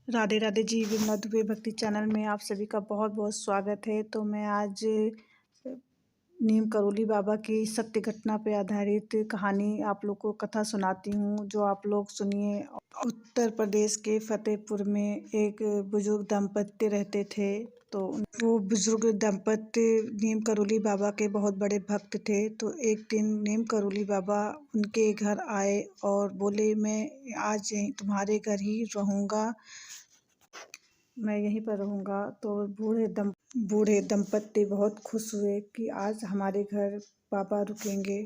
राधे राधे जी। विमला दुबे भक्ति चैनल में आप सभी का बहुत बहुत स्वागत है। तो मैं आज नीम करोली बाबा की सत्य घटना पे आधारित कहानी आप लोग को कथा सुनाती हूँ, जो आप लोग सुनिए। उत्तर प्रदेश के फतेहपुर में एक बुजुर्ग दंपत्ति रहते थे। तो वो बुजुर्ग दंपत्ति नीम करोली बाबा के बहुत बड़े भक्त थे। तो एक दिन नीम करोली बाबा उनके घर आए और बोले, मैं आज तुम्हारे घर ही रहूँगा, मैं यहीं पर रहूँगा। तो बूढ़े दंपत्ति बहुत खुश हुए कि आज हमारे घर बाबा रुकेंगे,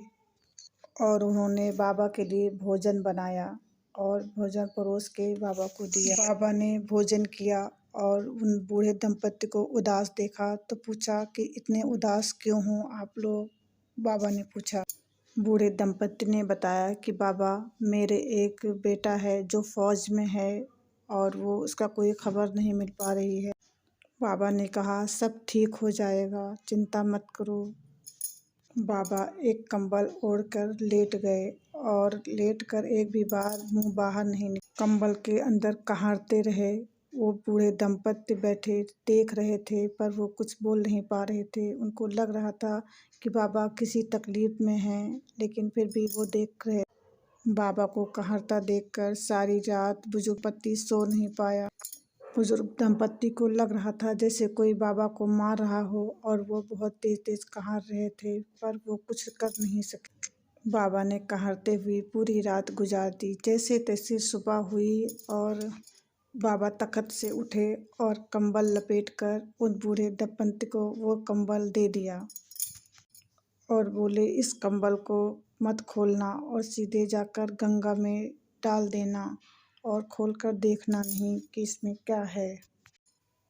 और उन्होंने बाबा के लिए भोजन बनाया और भोजन परोस के बाबा को दिया। बाबा ने भोजन किया और उन बूढ़े दंपत्ति को उदास देखा तो पूछा कि इतने उदास क्यों हो आप लोग? बाबा ने पूछा। बूढ़े दंपत्ति ने बताया कि बाबा, मेरे एक बेटा है जो फौज में है और वो उसका कोई खबर नहीं मिल पा रही है। बाबा ने कहा, सब ठीक हो जाएगा, चिंता मत करो। बाबा एक कंबल ओढ़कर लेट गए और लेटकर एक भी बार मुंह बाहर नहीं निकाला। कंबल के अंदर कहारते रहे। वो बूढ़े दंपत्ति बैठे देख रहे थे, पर वो कुछ बोल नहीं पा रहे थे। उनको लग रहा था कि बाबा किसी तकलीफ में हैं, लेकिन फिर भी वो देख रहे। बाबा को कहारता देखकर सारी रात बुजुर्ग पति सो नहीं पाया। बुजुर्ग दंपत्ति को लग रहा था जैसे कोई बाबा को मार रहा हो, और वो बहुत तेज तेज कहार रहे थे, पर वो कुछ कर नहीं सके। बाबा ने कहारते हुए पूरी रात गुजार दी। जैसे तैसे सुबह हुई और बाबा तख्त से उठे और कंबल लपेटकर उन बूढ़े दंपत्ति को वो कंबल दे दिया और बोले, इस कंबल को मत खोलना और सीधे जाकर गंगा में डाल देना और खोलकर देखना नहीं कि इसमें क्या है।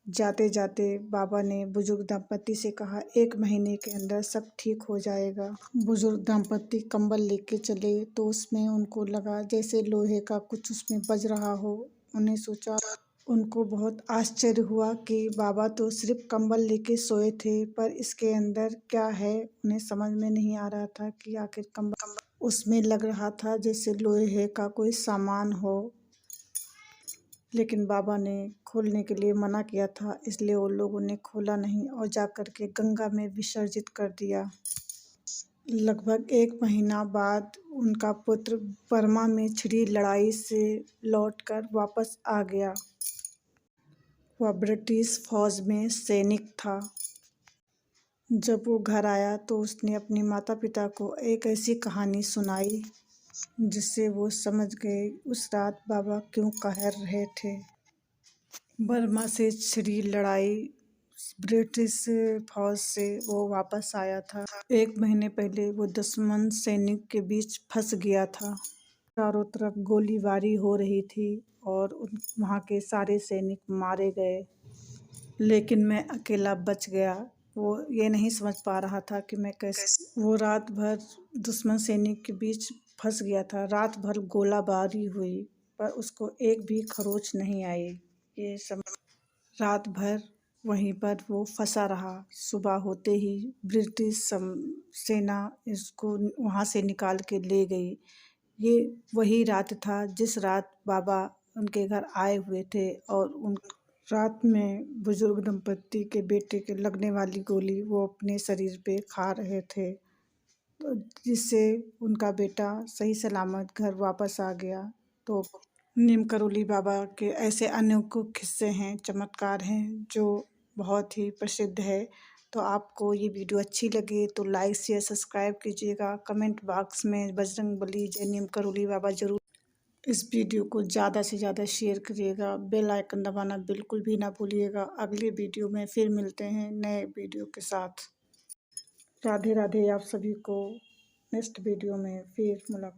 जाते जाते बाबा ने बुजुर्ग दंपत्ति से कहा, 1 महीने के अंदर सब ठीक हो जाएगा। बुजुर्ग दंपत्ति कंबल लेके चले तो उसमें उनको लगा जैसे लोहे का कुछ उसमें बज रहा हो। उनको बहुत आश्चर्य हुआ कि बाबा तो सिर्फ कंबल लेके सोए थे, पर इसके अंदर क्या है उन्हें समझ में नहीं आ रहा था कि आखिर कंबल उसमें लग रहा था जैसे लोहे का कोई सामान हो। लेकिन बाबा ने खोलने के लिए मना किया था, इसलिए वो लोगों ने खोला नहीं और जाकर के गंगा में विसर्जित कर दिया। लगभग 1 महीना बाद उनका पुत्र बर्मा में छिड़ी लड़ाई से लौटकर वापस आ गया। वह ब्रिटिश फौज में सैनिक था। जब वो घर आया तो उसने अपने माता पिता को एक ऐसी कहानी सुनाई जिससे वो समझ गए उस रात बाबा क्यों कहर रहे थे। बर्मा से छिड़ी लड़ाई, ब्रिटिश फौज से वो वापस आया था। 1 महीने पहले वो दुश्मन सैनिक के बीच फंस गया था। चारों तरफ गोलीबारी हो रही थी और वहाँ के सारे सैनिक मारे गए, लेकिन मैं अकेला बच गया। वो ये नहीं समझ पा रहा था कि मैं कैसे। वो रात भर दुश्मन सैनिक के बीच फंस गया था। रात भर गोलाबारी हुई, पर उसको एक भी खरोच नहीं आई। ये सब रात भर वहीं पर वो फंसा रहा। सुबह होते ही ब्रिटिश सेना इसको वहाँ से निकाल के ले गई। ये वही रात था जिस रात बाबा उनके घर आए हुए थे, और उन रात में बुजुर्ग दंपत्ति के बेटे के लगने वाली गोली वो अपने शरीर पे खा रहे थे, तो जिससे उनका बेटा सही सलामत घर वापस आ गया। तो नीम करोली बाबा के ऐसे अनेकों किस्से हैं, चमत्कार हैं, जो बहुत ही प्रसिद्ध है। तो आपको ये वीडियो अच्छी लगे तो लाइक शेयर सब्सक्राइब कीजिएगा। कमेंट बॉक्स में बजरंगबली जय नीम करोली बाबा जरूर। इस वीडियो को ज़्यादा से ज़्यादा शेयर करिएगा। बेल आइकन दबाना बिल्कुल भी ना भूलिएगा। अगले वीडियो में फिर मिलते हैं नए वीडियो के साथ। राधे राधे। आप सभी को नेक्स्ट वीडियो में फिर मुलाकात।